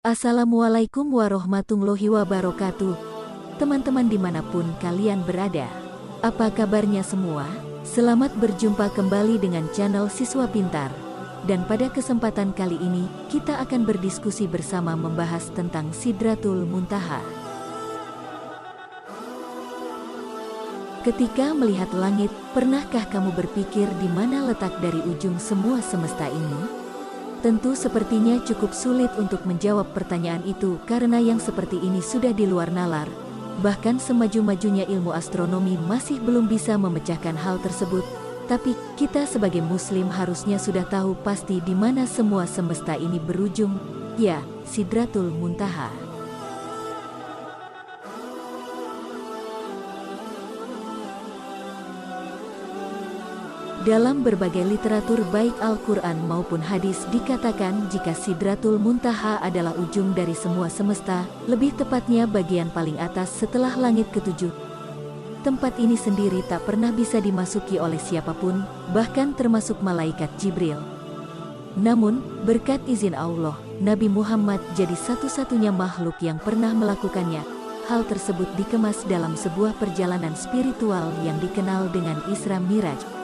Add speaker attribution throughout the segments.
Speaker 1: Assalamualaikum warahmatullahi wabarakatuh. Teman-teman dimanapun kalian berada, apa kabarnya semua? Selamat berjumpa kembali dengan channel Siswa Pintar. Dan pada kesempatan kali ini, kita akan berdiskusi bersama membahas tentang Sidratul Muntaha. Ketika melihat langit, pernahkah kamu berpikir di mana letak dari ujung semua semesta ini? Tentu sepertinya cukup sulit untuk menjawab pertanyaan itu karena yang seperti ini sudah di luar nalar. Bahkan semaju-majunya ilmu astronomi masih belum bisa memecahkan hal tersebut. Tapi kita sebagai muslim harusnya sudah tahu pasti di mana semua semesta ini berujung, ya, Sidratul Muntaha. Dalam berbagai literatur baik Al-Quran maupun hadis dikatakan jika Sidratul Muntaha adalah ujung dari semua semesta, lebih tepatnya bagian paling atas setelah langit ketujuh. Tempat ini sendiri tak pernah bisa dimasuki oleh siapapun, bahkan termasuk malaikat Jibril. Namun, berkat izin Allah, Nabi Muhammad jadi satu-satunya makhluk yang pernah melakukannya. Hal tersebut dikemas dalam sebuah perjalanan spiritual yang dikenal dengan Isra Miraj.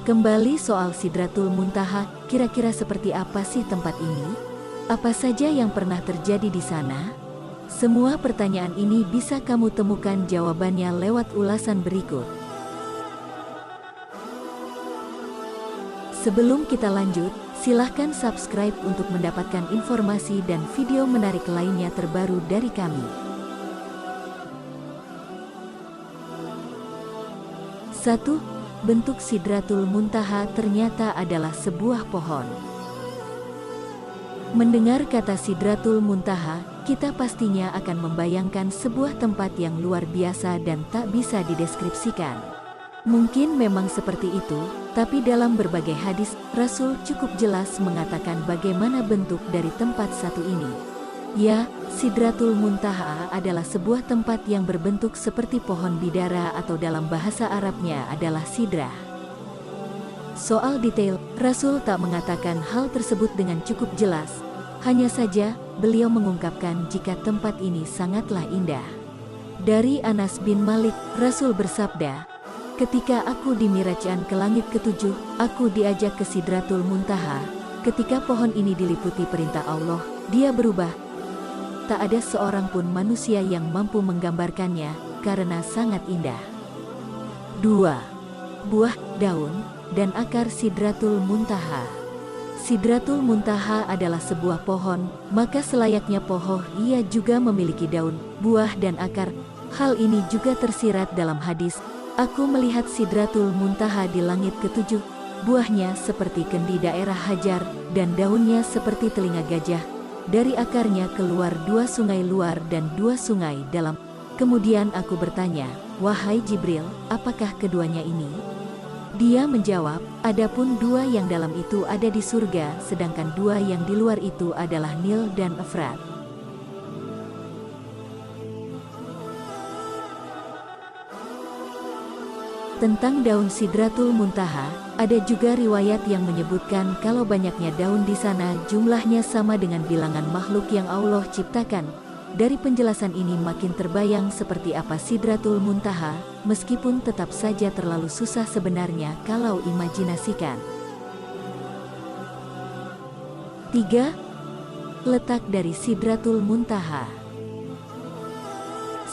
Speaker 1: Kembali soal Sidratul Muntaha, kira-kira seperti apa sih tempat ini? Apa saja yang pernah terjadi di sana? Semua pertanyaan ini bisa kamu temukan jawabannya lewat ulasan berikut. Sebelum kita lanjut, silahkan subscribe untuk mendapatkan informasi dan video menarik lainnya terbaru dari kami. 1. Bentuk Sidratul Muntaha ternyata adalah sebuah pohon. Mendengar kata Sidratul Muntaha, kita pastinya akan membayangkan sebuah tempat yang luar biasa dan tak bisa dideskripsikan. Mungkin memang seperti itu, tapi dalam berbagai hadis, Rasul cukup jelas mengatakan bagaimana bentuk dari tempat satu ini. Ya, Sidratul Muntaha adalah sebuah tempat yang berbentuk seperti pohon bidara atau dalam bahasa Arabnya adalah sidrah. Soal detail, Rasul tak mengatakan hal tersebut dengan cukup jelas. Hanya saja, beliau mengungkapkan jika tempat ini sangatlah indah. Dari Anas bin Malik, Rasul bersabda, "Ketika aku dimirajkan ke langit ketujuh, aku diajak ke Sidratul Muntaha. Ketika pohon ini diliputi perintah Allah, dia berubah. Tak ada seorang pun manusia yang mampu menggambarkannya, karena sangat indah." 2. Buah, daun, dan akar Sidratul Muntaha. Sidratul Muntaha adalah sebuah pohon, maka selayaknya pohon ia juga memiliki daun, buah dan akar. Hal ini juga tersirat dalam hadis, "Aku melihat Sidratul Muntaha di langit ketujuh, buahnya seperti kendi daerah Hajar, dan daunnya seperti telinga gajah. Dari akarnya keluar 2 sungai luar dan 2 sungai dalam." Kemudian aku bertanya, "Wahai Jibril, apakah keduanya ini?" Dia menjawab, "Adapun 2 yang dalam itu ada di surga, sedangkan 2 yang di luar itu adalah Nil dan Efrat." Tentang daun Sidratul Muntaha, ada juga riwayat yang menyebutkan kalau banyaknya daun di sana jumlahnya sama dengan bilangan makhluk yang Allah ciptakan. Dari penjelasan ini makin terbayang seperti apa Sidratul Muntaha, meskipun tetap saja terlalu susah sebenarnya kalau imajinasikan. 3. Letak dari Sidratul Muntaha.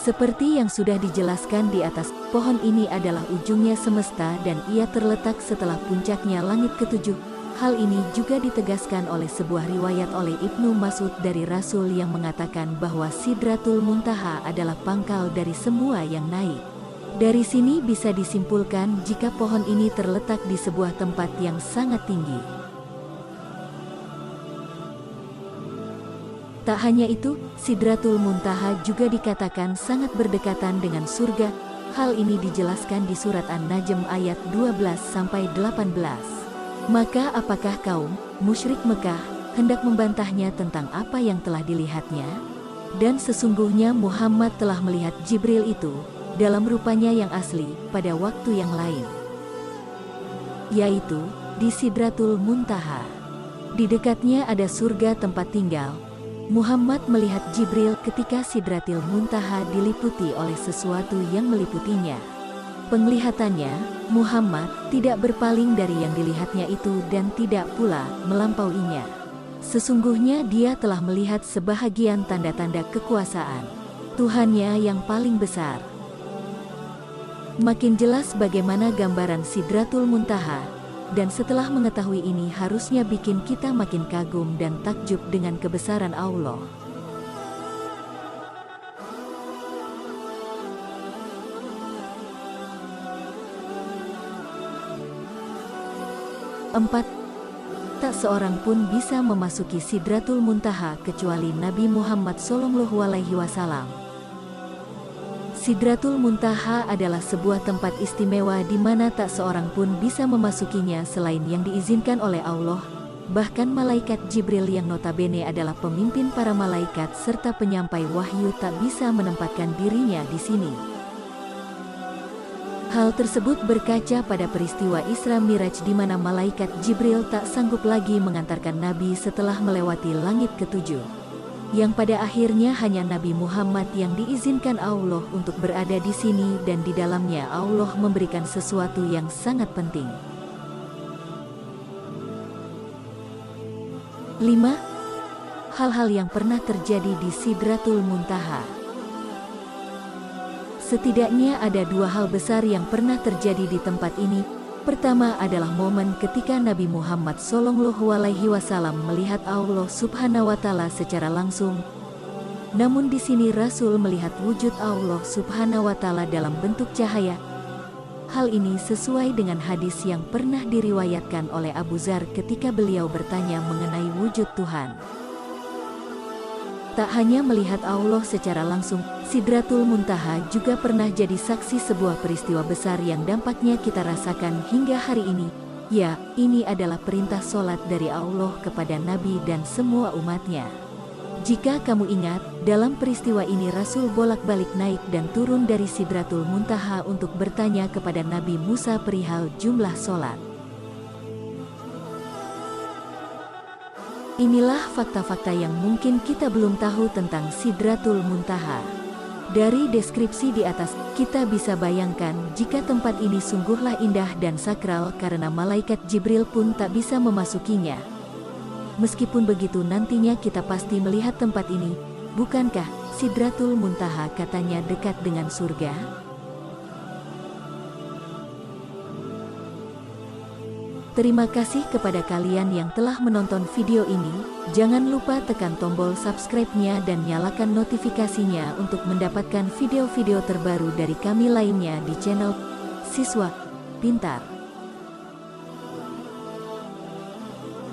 Speaker 1: Seperti yang sudah dijelaskan di atas, pohon ini adalah ujungnya semesta dan ia terletak setelah puncaknya langit ketujuh. Hal ini juga ditegaskan oleh sebuah riwayat oleh Ibnu Mas'ud dari Rasul yang mengatakan bahwa Sidratul Muntaha adalah pangkal dari semua yang naik. Dari sini bisa disimpulkan jika pohon ini terletak di sebuah tempat yang sangat tinggi. Tak hanya itu, Sidratul Muntaha juga dikatakan sangat berdekatan dengan surga. Hal ini dijelaskan di surat An-Najm ayat 12-18. Maka apakah kaum musyrik Mekah hendak membantahnya tentang apa yang telah dilihatnya? Dan sesungguhnya Muhammad telah melihat Jibril itu dalam rupanya yang asli pada waktu yang lain. yaitu di Sidratul Muntaha. Di dekatnya ada surga tempat tinggal. Muhammad melihat Jibril ketika Sidratul Muntaha diliputi oleh sesuatu yang meliputinya. Penglihatannya, Muhammad tidak berpaling dari yang dilihatnya itu dan tidak pula melampauinya. Sesungguhnya dia telah melihat sebahagian tanda-tanda kekuasaan Tuhannya yang paling besar. Makin jelas bagaimana gambaran Sidratul Muntaha, dan setelah mengetahui ini harusnya bikin kita makin kagum dan takjub dengan kebesaran Allah. Empat, tak seorang pun bisa memasuki Sidratul Muntaha kecuali Nabi Muhammad SAW. Sidratul Muntaha adalah sebuah tempat istimewa di mana tak seorang pun bisa memasukinya selain yang diizinkan oleh Allah. Bahkan malaikat Jibril yang notabene adalah pemimpin para malaikat serta penyampai wahyu tak bisa menempatkan dirinya di sini. Hal tersebut berkaca pada peristiwa Isra Miraj di mana malaikat Jibril tak sanggup lagi mengantarkan Nabi setelah melewati langit ketujuh. Yang pada akhirnya hanya Nabi Muhammad yang diizinkan Allah untuk berada di sini dan di dalamnya Allah memberikan sesuatu yang sangat penting. 5. Hal-hal yang pernah terjadi di Sidratul Muntaha. Setidaknya ada dua hal besar yang pernah terjadi di tempat ini. Pertama adalah momen ketika Nabi Muhammad SAW melihat Allah Subhanahu wa Ta'ala secara langsung. Namun di sini Rasul melihat wujud Allah Subhanahu wa Ta'ala dalam bentuk cahaya. Hal ini sesuai dengan hadis yang pernah diriwayatkan oleh Abu Dzar ketika beliau bertanya mengenai wujud Tuhan. Tak hanya melihat Allah secara langsung, Sidratul Muntaha juga pernah jadi saksi sebuah peristiwa besar yang dampaknya kita rasakan hingga hari ini. Ya, ini adalah perintah sholat dari Allah kepada Nabi dan semua umatnya. Jika kamu ingat, dalam peristiwa ini Rasul bolak-balik naik dan turun dari Sidratul Muntaha untuk bertanya kepada Nabi Musa perihal jumlah sholat. Inilah fakta-fakta yang mungkin kita belum tahu tentang Sidratul Muntaha. Dari deskripsi di atas, kita bisa bayangkan jika tempat ini sungguhlah indah dan sakral karena malaikat Jibril pun tak bisa memasukinya. Meskipun begitu nantinya kita pasti melihat tempat ini. Bukankah Sidratul Muntaha katanya dekat dengan surga? Terima kasih kepada kalian yang telah menonton video ini. Jangan lupa tekan tombol subscribe-nya dan nyalakan notifikasinya untuk mendapatkan video-video terbaru dari kami lainnya di channel Siswa Pintar.